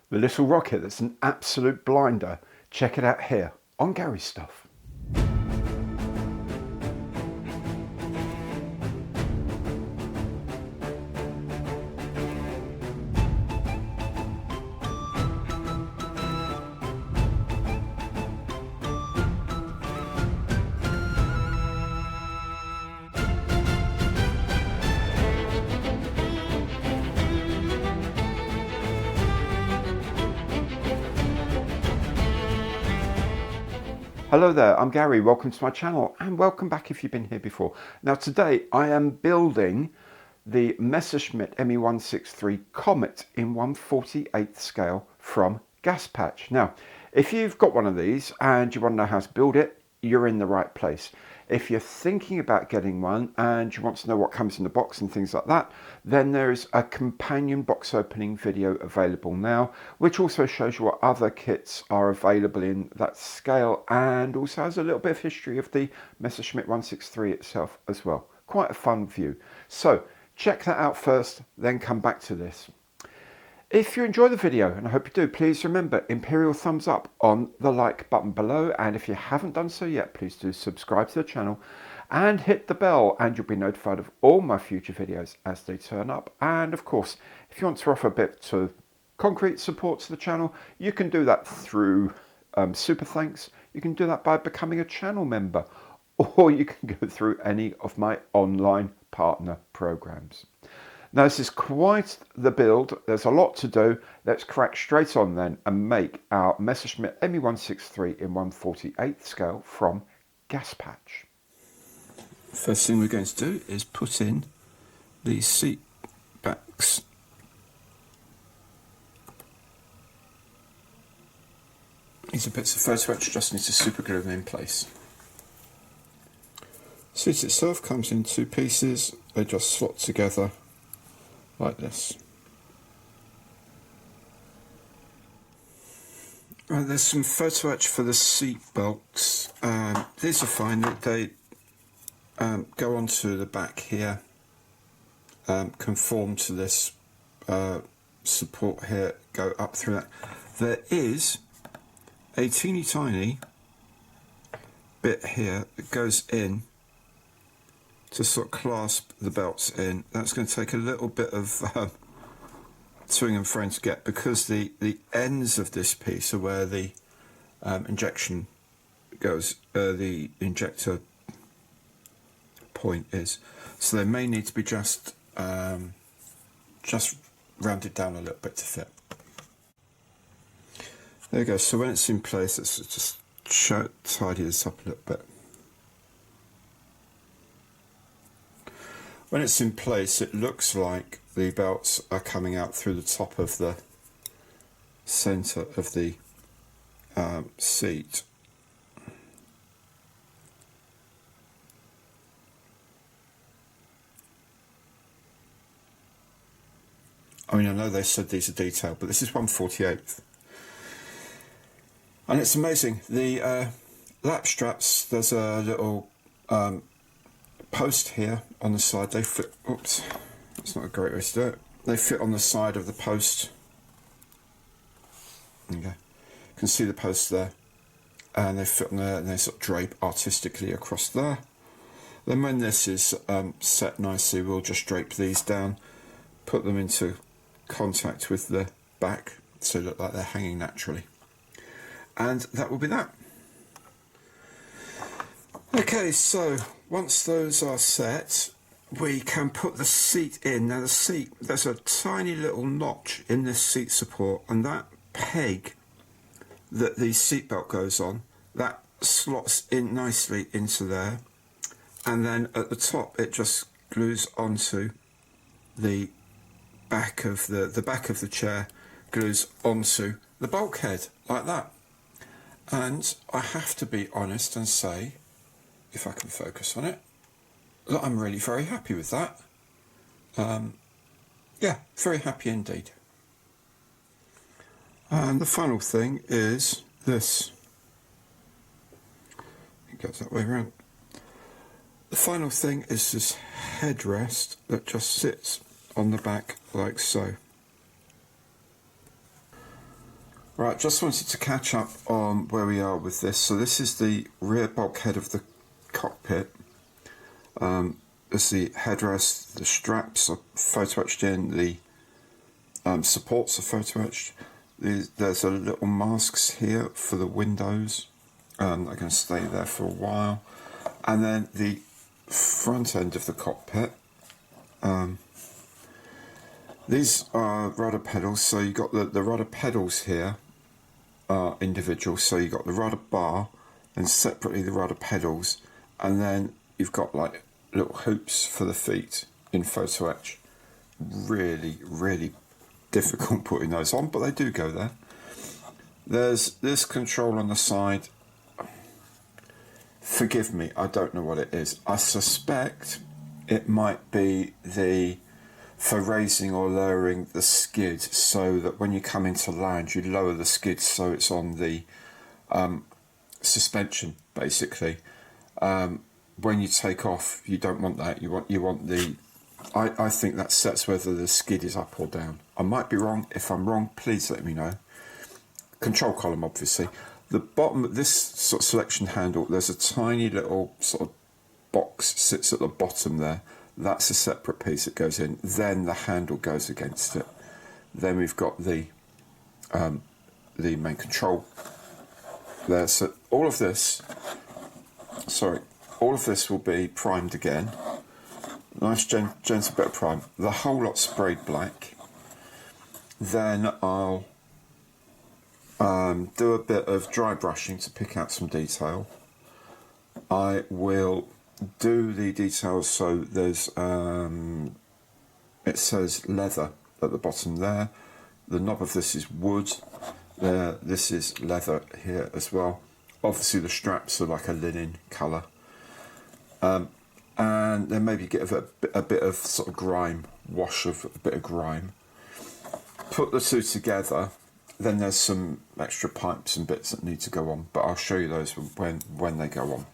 The little rocket that's an absolute blinder. Check it out here on Gary's Stuff. Hello there, I'm Gary, welcome to my channel and welcome back if you've been here before. Now today I am building the Messerschmitt Me163 Comet in 1/48th scale from Gaspatch. Now if you've got one of these and you want to know how to build it, you're in the right place. If you're thinking about getting one and you want to know what comes in the box and things like that, then there's a companion box opening video available now, which also shows you what other kits are available in that scale and also has a little bit of history of the Messerschmitt 163 itself as well. Quite a fun view. So check that out first, then come back to this. If you enjoy the video, and I hope you do, please remember Imperial thumbs up on the like button below, and if you haven't done so yet, please do subscribe to the channel and hit the bell and you'll be notified of all my future videos as they turn up. And of course, if you want to offer a bit of concrete support to the channel, you can do that through super thanks. You can do that by becoming a channel member, or you can go through any of my online partner programs. Now this is quite the build, there's a lot to do. Let's crack straight on then and make our Messerschmitt Me163 in 1/48th scale from Gaspatch. First thing we're going to do is put in the seat backs. These are bits of photo etch, just need to super glue them in place. The seat itself comes in two pieces, they just slot together like this. Right, there's some photo etch for the seat belts. These are fine, they go onto the back here, conform to this support here, go up through that. There is a teeny tiny bit here that goes in to sort of clasp the belts in. That's going to take a little bit of toing and froing to get, because the ends of this piece are where the injection goes, the injector point is. So they may need to be just rounded down a little bit to fit. There you go. So when it's in place, let's just tidy this up a little bit. When it's in place, it looks like the belts are coming out through the top of the centre of the seat. I mean, I know they said these are detailed, but this is 1/48th. And it's amazing. The lap straps, there's a little post here on the side. They fit, oops, that's not a great way to do it. They fit on the side of the post. Okay, you can see the post there, and they fit on there, and they sort of drape artistically across there. Then when this is set nicely, we'll just drape these down, put them into contact with the back so they look like they're hanging naturally, and that will be that. Okay, so once those are set, we can put the seat in. Now the seat, there's a tiny little notch in this seat support, and that peg that the seat belt goes on, that slots in nicely into there, and then at the top it just glues onto the back of the back of the chair, glues onto the bulkhead like that. And I have to be honest and say, if I can focus on it, that I'm really very happy with that. Yeah, very happy indeed. And the final thing is this. It goes that way around. The final thing is this headrest that just sits on the back like so. Right, just wanted to catch up on where we are with this. So this is the rear bulkhead of the cockpit. There's the headrest, the straps are photo etched in, the supports are photo etched. There's a little masks here for the windows. They're going to stay there for a while. And then the front end of the cockpit. These are rudder pedals, so you've got the rudder pedals here are individual, so you've got the rudder bar and separately the rudder pedals, and then you've got like little hoops for the feet in photo etch. Really, really difficult putting those on, but they do go there. There's this control on the side. Forgive me, I don't know what it is. I suspect it might be for raising or lowering the skid, so that when you come into land you lower the skid so it's on the suspension basically. When you take off you don't want that, you want the I think that sets whether the skid is up or down. I might be wrong. If I'm wrong, please let me know. Control column, obviously. The bottom of this sort of selection handle, there's a tiny little sort of box sits at the bottom there. That's a separate piece that goes in. Then the handle goes against it. Then we've got the main control there. So all of this will be primed again. Nice gentle bit of prime. The whole lot sprayed black. Then I'll do a bit of dry brushing to pick out some detail. I will do the details, so there's it says leather at the bottom there. The knob of this is wood. This is leather here as well. Obviously the straps are like a linen colour. And then maybe get a bit of sort of grime, wash of a bit of grime. Put the two together. Then there's some extra pipes and bits that need to go on, but I'll show you those when they go on.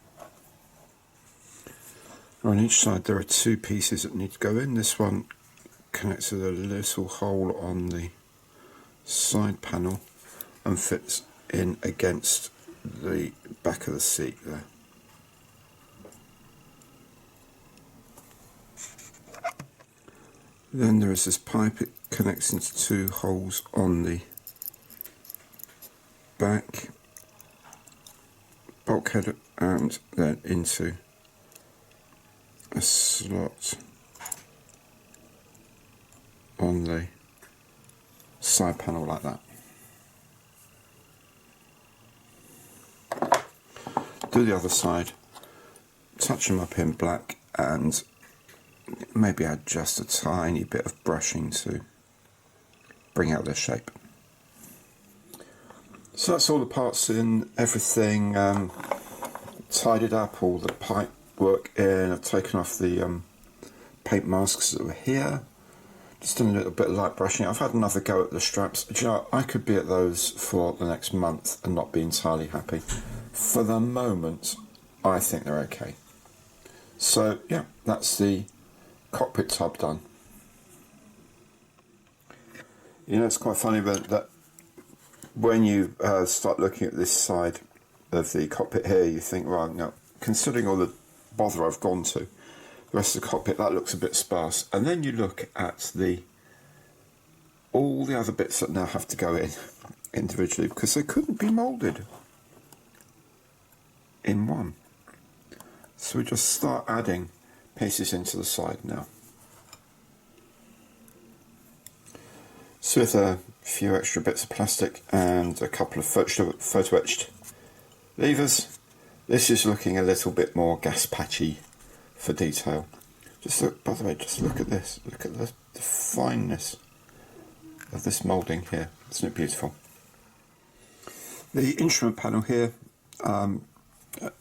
On each side there are two pieces that need to go in. This one connects to the little hole on the side panel and fits in against the back of the seat there. Then there is this pipe, it connects into two holes on the back bulkhead and then into a slot on the side panel like that. Do the other side, touch them up in black and maybe add just a tiny bit of brushing to bring out their shape. So that's all the parts in, everything tidied up, all the pipe work in. I've taken off the paint masks that were here, just done a little bit of light brushing. I've had another go at the straps. Do you know, I could be at those for the next month and not be entirely happy. For the moment, I think they're okay. So yeah, that's the cockpit tub done. You know, it's quite funny that when you start looking at this side of the cockpit here, you think, well, no, considering all the bother I've gone to, the rest of the cockpit, that looks a bit sparse. And then you look at all the other bits that now have to go in individually because they couldn't be moulded in one. So we just start adding pieces into the side now. So with a few extra bits of plastic and a couple of photo etched levers, this is looking a little bit more Gaspatchy for detail. Just look, by the way, just look at this. Look at the fineness of this moulding here. Isn't it beautiful? The instrument panel here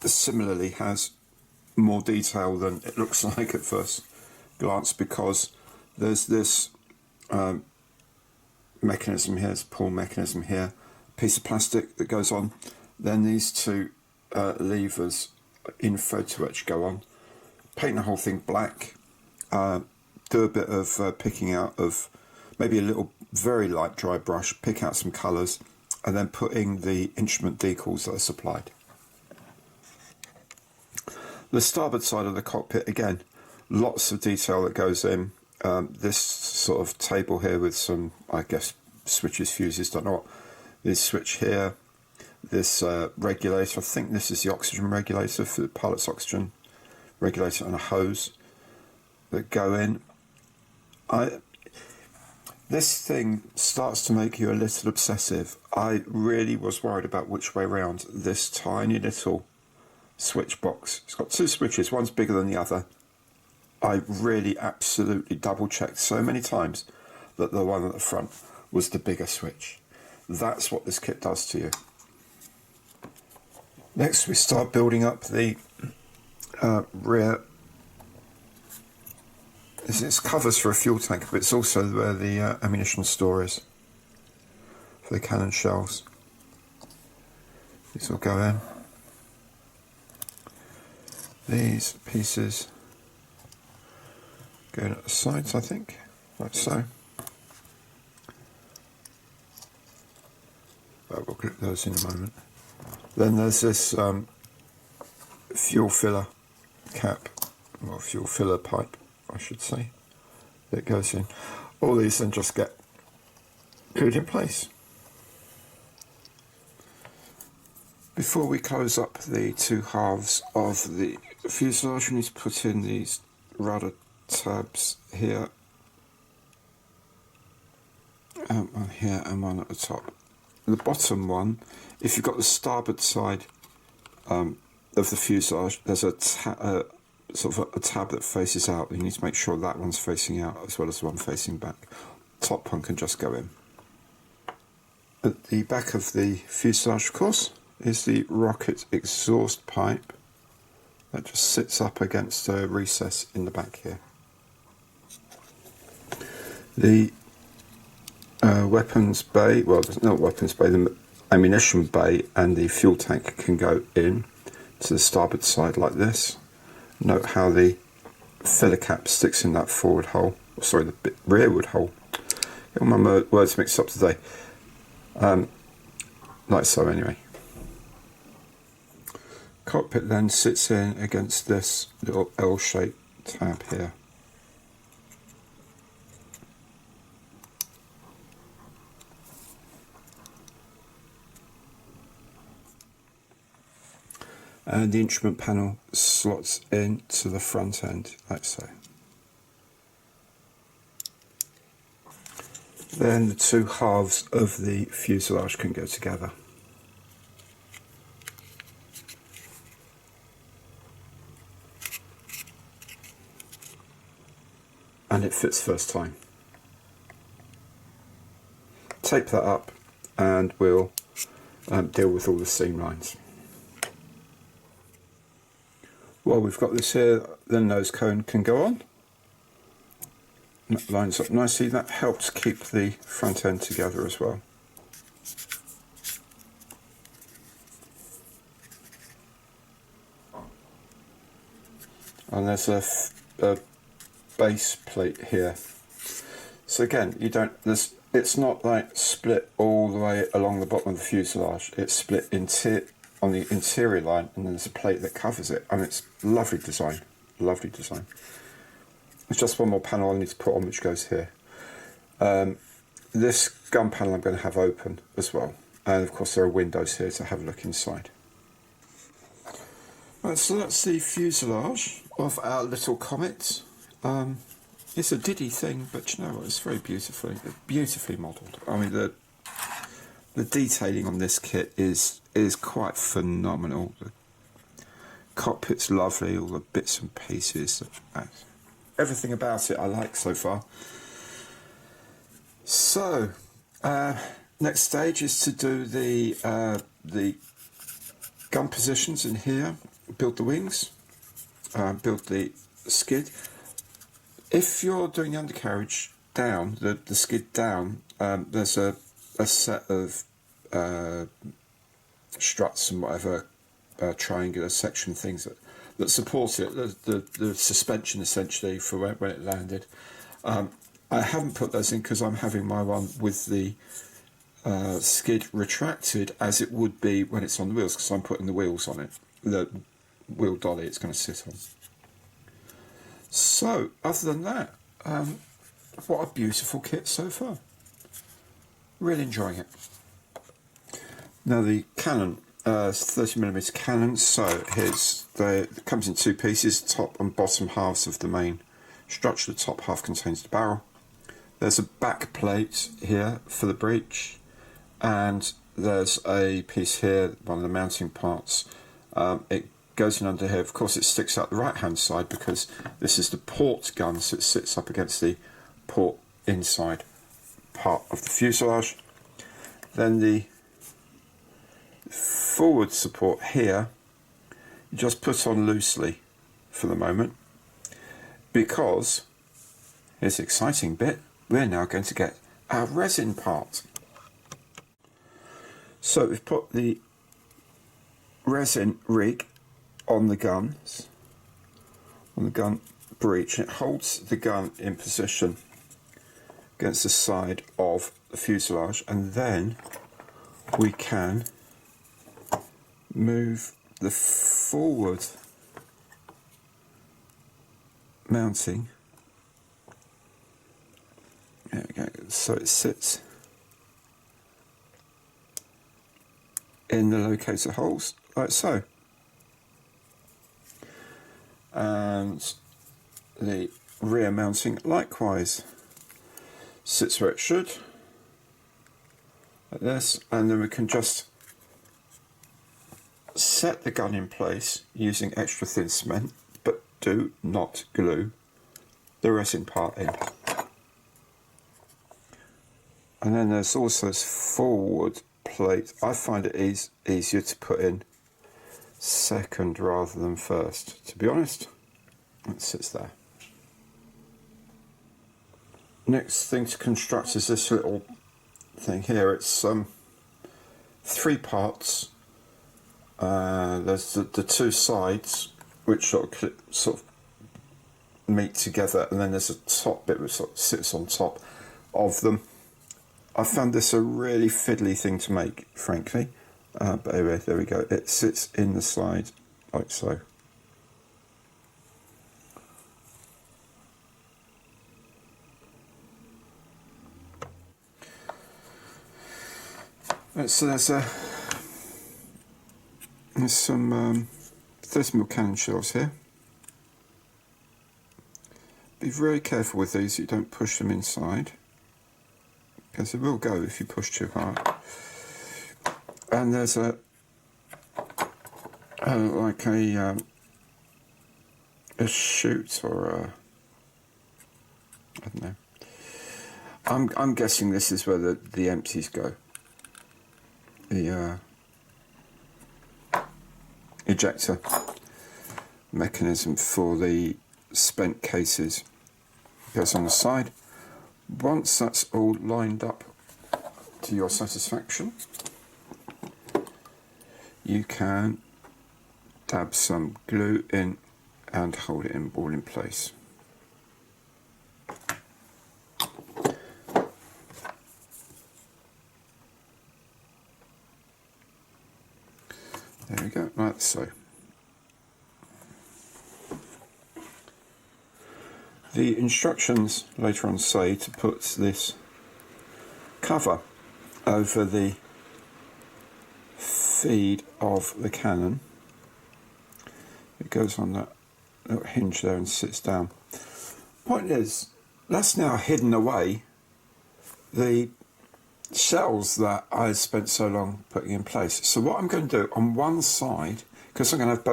similarly has more detail than it looks like at first glance, because there's this mechanism here, this pull mechanism here, piece of plastic that goes on, then these two levers in photo etch go on. Paint the whole thing black, do a bit of picking out of maybe a little very light dry brush, pick out some colours, and then putting the instrument decals that are supplied. The starboard side of the cockpit, again, lots of detail that goes in. This sort of table here with some, I guess, switches, fuses, don't know what. This switch here, this regulator, I think this is the oxygen regulator for the pilot's oxygen regulator, and a hose that go in. This thing starts to make you a little obsessive. I really was worried about which way round this tiny little switch box. It's got two switches, one's bigger than the other. I really absolutely double checked so many times that the one at the front was the bigger switch. That's what this kit does to you. Next we start building up the rear. It's covers for a fuel tank, but it's also where the ammunition store is for the cannon shells. These will go in. These pieces go at the sides, I think, like so. But we'll clip those in a moment. Then there's this fuel filler cap, or fuel filler pipe, I should say, that goes in. All these then just get glued in place. Before we close up the two halves of the fuselage, we need to put in these rudder tabs here, one here and one at the top. The bottom one, if you've got the starboard side of the fuselage, there's a sort of a tab that faces out. You need to make sure that one's facing out as well as the one facing back. Top one can just go in. At the back of the fuselage, of course, is the rocket exhaust pipe that just sits up against a recess in the back here. The weapons bay, well, there's not weapons bay, the ammunition bay and the fuel tank can go in to the starboard side like this. Note how the filler cap sticks in that forward hole, or sorry, the rearward hole. Get all my words mixed up today. Like so anyway. Cockpit then sits in against this little L-shaped tab here. And the instrument panel slots in to the front end, like so. Then the two halves of the fuselage can go together. And it fits first time. Tape that up and we'll deal with all the seam lines. Well, we've got this here, the nose cone can go on. That lines up nicely. That helps keep the front end together as well. And there's a base plate here. So again, it's not like split all the way along the bottom of the fuselage. It's split on the interior line, and then there's a plate that covers it. And it's lovely design, lovely design. There's just one more panel I need to put on, which goes here. This gun panel I'm going to have open as well, and of course there are windows here to have a look inside. Right, so that's the fuselage of our little Comet. It's a diddy thing, but you know what, it's very beautifully modelled. I mean, the detailing on this kit is quite phenomenal. The cockpit's lovely, all the bits and pieces. Everything about it I like so far. So, next stage is to do the gun positions in here, build the wings, build the skid. If you're doing the undercarriage down, the skid down, there's a set of struts and whatever triangular section things that support it, the suspension essentially for when it landed. I haven't put those in because I'm having my one with the skid retracted as it would be when it's on the wheels, because I'm putting the wheels on it, the wheel dolly it's going to sit on. So other than that, what a beautiful kit so far. Really enjoying it. Now the cannon, 30mm cannon, so it comes in two pieces, top and bottom halves of the main structure. The top half contains the barrel. There's a back plate here for the breech, and there's a piece here, one of the mounting parts. It goes in under here. Of course it sticks out the right hand side because this is the port gun, so it sits up against the port inside part of the fuselage. Then the forward support here, you just put on loosely for the moment, because here's the exciting bit, we're now going to get our resin part. So we've put the resin rig on the guns, on the gun breech. It holds the gun in position against the side of the fuselage, and then we can move the forward mounting. There we go. So it sits in the locator holes like so, and the rear mounting likewise sits where it should, like this, and then we can just set the gun in place using extra thin cement, but do not glue the resin part in. And then there's also this forward plate. I find it easier to put in second rather than first, to be honest. It sits there. Next thing to construct is this little thing here. It's 3 parts. There's the 2 sides which sort of meet together, and then there's a top bit which sort of sits on top of them. I found this a really fiddly thing to make, frankly, but anyway, there we go. It sits in the slide like so. Right, so there's some 30mm cannon shells here. Be very careful with these, you don't push them inside, because they will go if you push too hard. And there's a chute, or I don't know. I'm guessing this is where the empties go. The ejector mechanism for the spent cases goes on the side. Once that's all lined up to your satisfaction, you can dab some glue in and hold it all in place. There we go, like so. The instructions later on say to put this cover over the feed of the cannon. It goes on that little hinge there and sits down. Point is, that's now hidden away the shells that I spent so long putting in place. So what I'm going to do on one side, because I'm going to have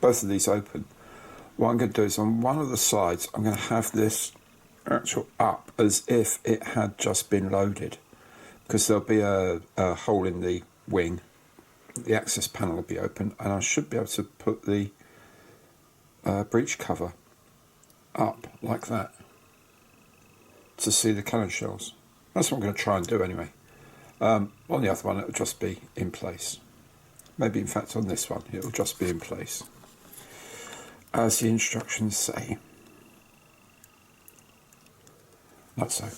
both of these open, what I'm going to do is on one of the sides I'm going to have this actual up as if it had just been loaded, because there'll be a hole in the wing, the access panel will be open, and I should be able to put the breech cover up like that to see the cannon shells. That's what I'm going to try and do anyway. On the other one it'll just be in place. Maybe in fact on this one it'll just be in place, as the instructions say. Like so.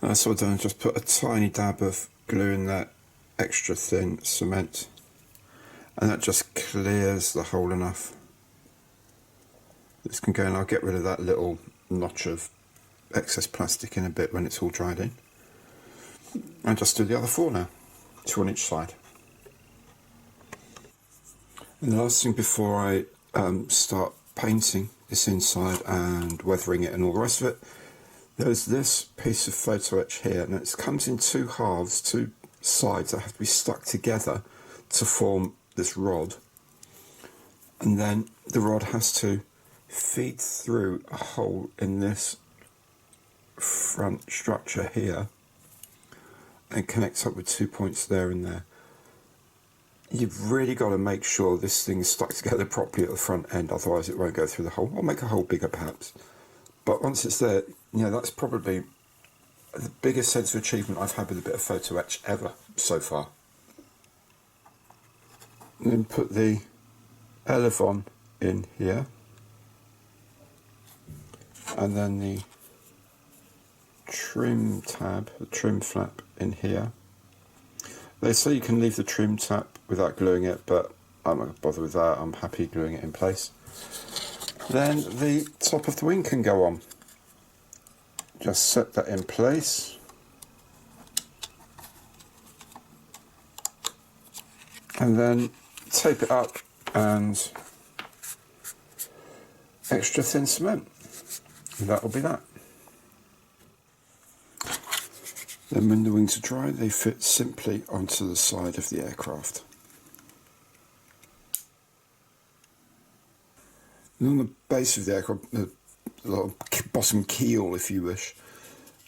That's what I've done, just put a tiny dab of glue in that extra thin cement, and that just clears the hole enough. This can go, and I'll get rid of that little notch of excess plastic in a bit when it's all dried in. And just do the other 4 now, 2 on each side. And the last thing before I start painting this inside and weathering it and all the rest of it, there's this piece of photo etch here, and it comes in 2 halves, 2 sides that have to be stuck together to form this rod. And then the rod has to feed through a hole in this front structure here and connect up with 2 points there and there. You've really got to make sure this thing is stuck together properly at the front end, otherwise it won't go through the hole. I'll make a hole bigger perhaps, but once it's there, you know, that's probably the biggest sense of achievement I've had with a bit of photo etch ever so far. And then put the elevon in here, and then the trim tab, the trim flap in here. They say you can leave the trim tab without gluing it, but I'm not going to bother with that. I'm happy gluing it in place. Then the top of the wing can go on. Just set that in place. And then tape it up and extra thin cement. And that will be that. Then when the wings are dry, they fit simply onto the side of the aircraft. And on the base of the aircraft, the bottom keel if you wish,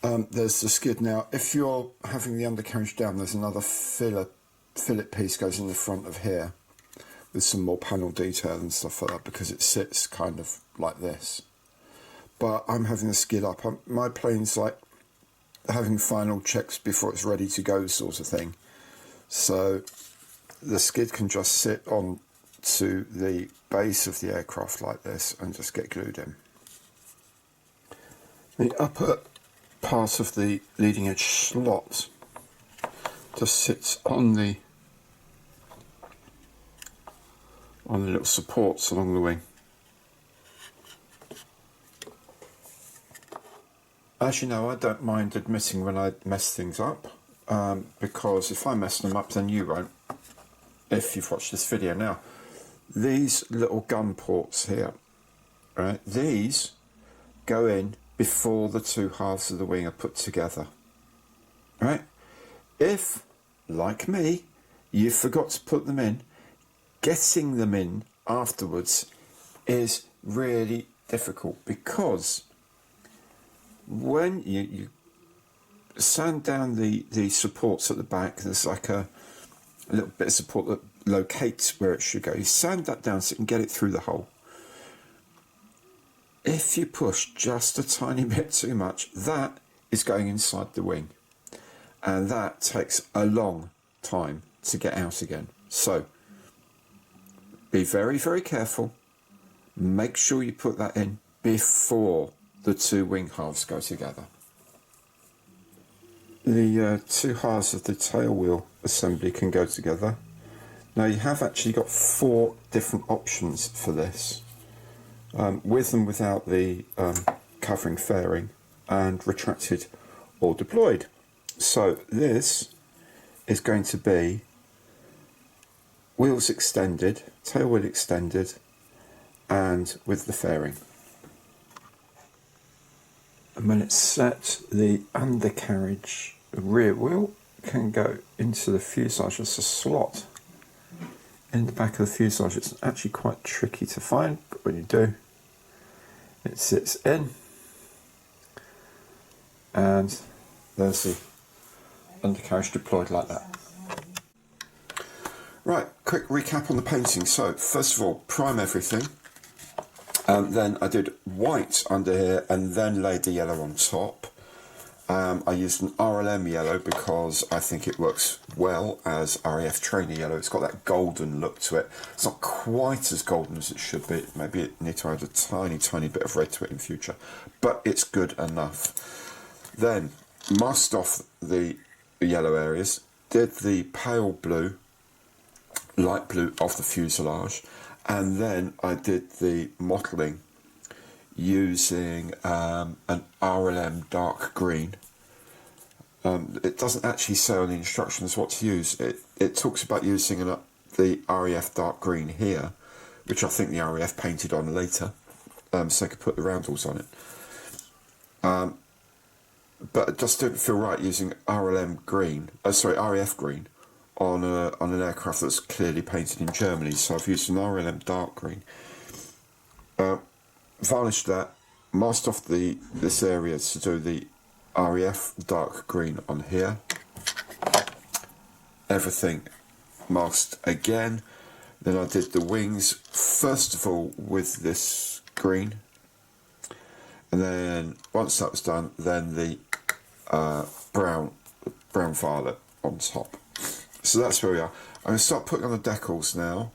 there's the skid. Now if you're having the undercarriage down, there's another fillet piece goes in the front of here with some more panel detail and stuff like that, because it sits kind of like this. But I'm having the skid up. My plane's like having final checks before it's ready to go sort of thing, so the skid can just sit on to the base of the aircraft like this and just get glued in. The upper part of the leading edge slot just sits on the little supports along the wing. As you know, I don't mind admitting when I mess things up, because if I mess them up, then you won't, if you've watched this video. Now, these little gun ports here, right, these go in before the 2 halves of the wing are put together, right? If, like me, you forgot to put them in, getting them in afterwards is really difficult, because when you sand down the supports at the back, there's like a little bit of support that locates where it should go. You sand that down so you can get it through the hole. If you push just a tiny bit too much, that is going inside the wing, and that takes a long time to get out again. So be very, very careful. Make sure you put that in before the 2 wing halves go together. The 2 halves of the tail wheel assembly can go together. Now you have actually got 4 different options for this, with and without the covering fairing, and retracted or deployed. So this is going to be wheels extended, tail wheel extended, and with the fairing. And when it's set, the undercarriage, the rear wheel, can go into the fuselage. There's a slot in the back of the fuselage. It's actually quite tricky to find, but when you do, it sits in, and there's the undercarriage deployed like that. Right, quick recap on the painting. So first of all, prime everything. Then I did white under here and then laid the yellow on top. I used an RLM yellow because I think it works well as RAF trainer yellow. It's got that golden look to it. It's not quite as golden as it should be. Maybe it needs to add a tiny bit of red to it in future, but it's good enough. Then masked off the yellow areas, did the pale blue, light blue of the fuselage, and then I did the modelling using an RLM dark green. It doesn't actually say on the instructions what to use. It talks about using the REF dark green here, which I think the REF painted on later, so I could put the roundels on it. But it just didn't feel right using REF green on an aircraft that's clearly painted in Germany. So I've used an RLM dark green. Varnished that, masked off this area to do the REF dark green on here. Everything masked again. Then I did the wings first of all with this green, and then once that was done, then the brown violet on top. So that's where we are. I'm going to start putting on the decals now,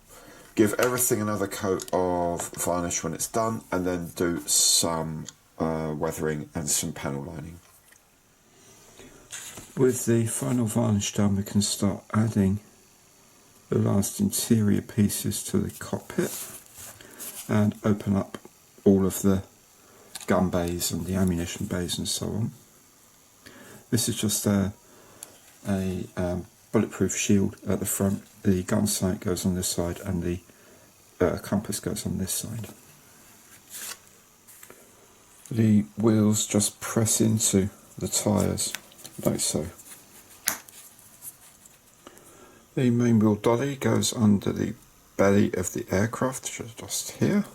give everything another coat of varnish when it's done, and then do some weathering and some panel lining. With the final varnish done, we can start adding the last interior pieces to the cockpit and open up all of the gun bays and the ammunition bays and so on. This is just a bulletproof shield at the front. The gun sight goes on this side and the compass goes on this side. The wheels just press into the tyres like so. The main wheel dolly goes under the belly of the aircraft, just here,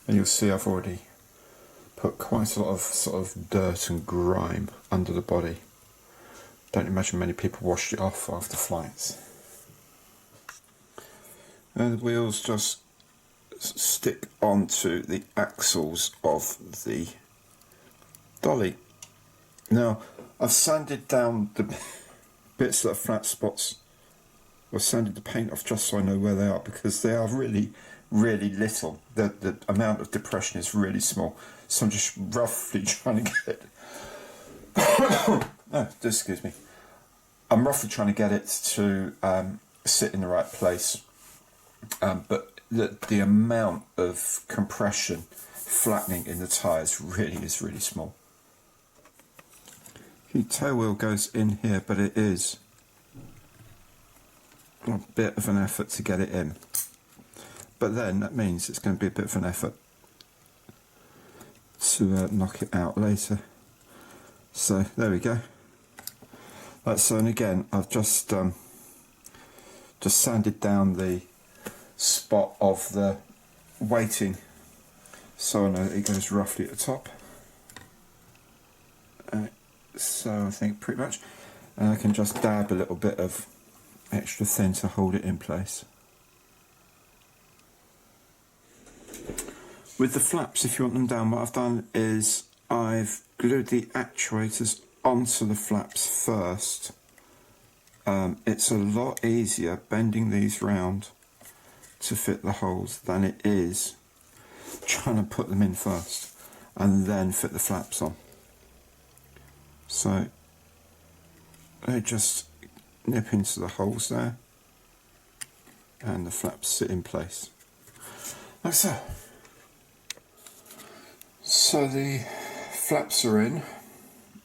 and you'll see I've already put quite a lot of sort of dirt and grime under the body. Don't imagine many people washed it off after flights. And the wheels just stick onto the axles of the dolly. Now I've sanded down the bits that are flat spots. I've sanded the paint off just so I know where they are, because they are really, really little. The amount of depression is really small. So I'm just roughly trying to get it. Oh, excuse me. I'm roughly trying to get it to sit in the right place. But the amount of compression, flattening in the tyres is really small. The tail wheel goes in here, but it is a bit of an effort to get it in. But then that means it's going to be a bit of an effort to knock it out later. So there we go. So, and again, I've just sanded down the spot of the weighting, so I know it goes roughly at the top. So I think pretty much, and I can just dab a little bit of extra thin to hold it in place. With the flaps, if you want them down, what I've done is I've glued the actuators onto the flaps first. It's a lot easier bending these round to fit the holes than it is trying to put them in first and then fit the flaps on. So they just nip into the holes there and the flaps sit in place like so. So the flaps are in.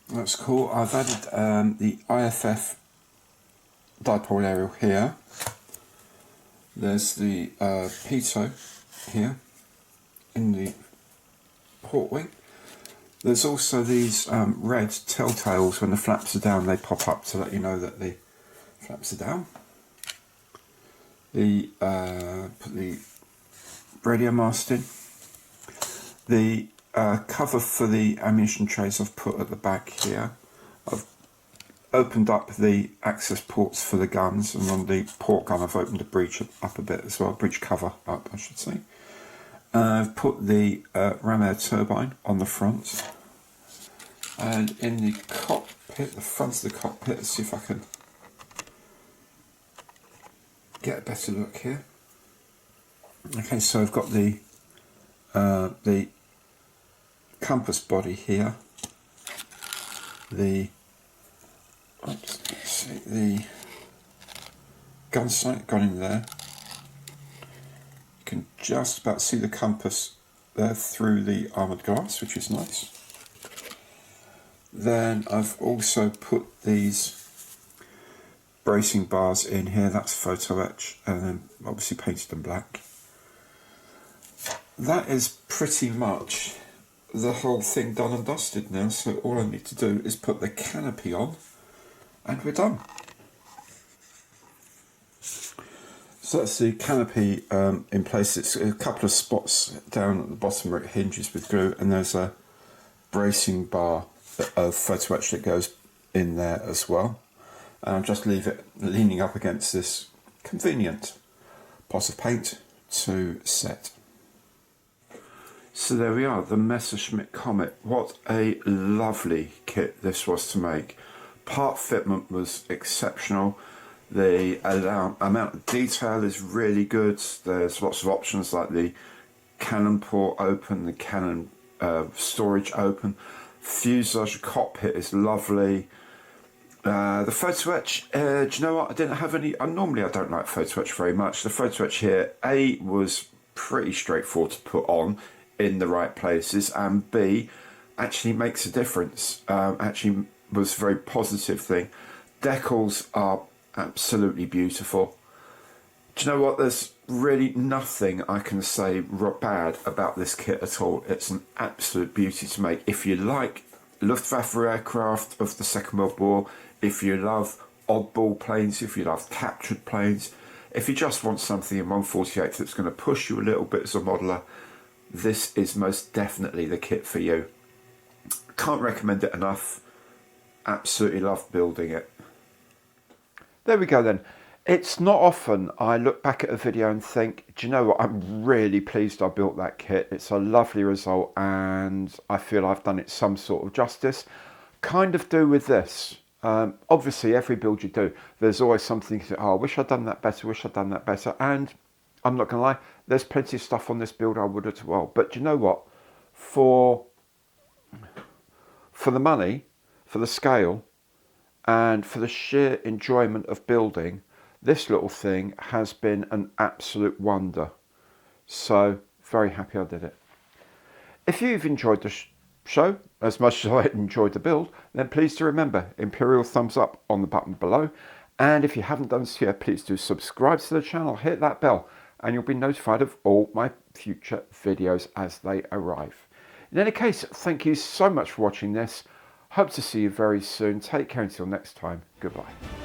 That's cool. I've added the IFF dipole aerial here. There's the pitot here in the port wing. There's also these red telltales. When the flaps are down, they pop up to let you know that the flaps are down. Put the radio mast in. The cover for the ammunition trays I've put at the back here. I've opened up the access ports for the guns, and on the port gun I've opened the breech up a bit as well, breech cover up I should say. I've put the ram air turbine on the front, and in the cockpit, the front of the cockpit, let's see if I can get a better look here. Okay, so I've got the compass body here, the the gun sight gone in there. You can just about see the compass there through the armoured glass, which is nice. Then I've also put these bracing bars in here, that's photo etch, and then obviously painted them black. That is pretty much the whole thing done and dusted now, so all I need to do is put the canopy on and we're done. So that's the canopy in place. It's a couple of spots down at the bottom where it hinges with glue, and there's a bracing bar of photo etch that goes in there as well. And I'll just leave it leaning up against this convenient pot of paint to set. So there we are, the Messerschmitt Comet. What a lovely kit this was to make. Part fitment was exceptional. The amount of detail is really good. There's lots of options like the cannon port open, the cannon storage open. Fuselage cockpit is lovely. The photo etch, do you know what? I didn't have any. Normally I don't like photo etch very much. The photo etch here, A, was pretty straightforward to put on in the right places, and B, actually makes a difference. Actually was a very positive thing. Decals are absolutely beautiful. Do you know what? There's really nothing I can say bad about this kit at all. It's an absolute beauty to make. If you like Luftwaffe aircraft of the Second World War, if you love oddball planes, if you love captured planes, if you just want something in 148 that's going to push you a little bit as a modeller, this is most definitely the kit for you. Can't recommend it enough. Absolutely love building it. There we go then. It's not often I look back at a video and think, do you know what, I'm really pleased I built that kit. It's a lovely result and I feel I've done it some sort of justice. Kind of do with this. Obviously every build you do, there's always something to, oh, I wish I'd done that better, wish I'd done that better. And I'm not gonna lie, there's plenty of stuff on this build I would as well. But do you know what, for the money, for the scale, and for the sheer enjoyment of building, this little thing has been an absolute wonder. So, very happy I did it. If you've enjoyed the show as much as I enjoyed the build, then please do remember, Imperial thumbs up on the button below. And if you haven't done so yet, please do subscribe to the channel, hit that bell, and you'll be notified of all my future videos as they arrive. In any case, thank you so much for watching this. Hope to see you very soon. Take care until next time. Goodbye.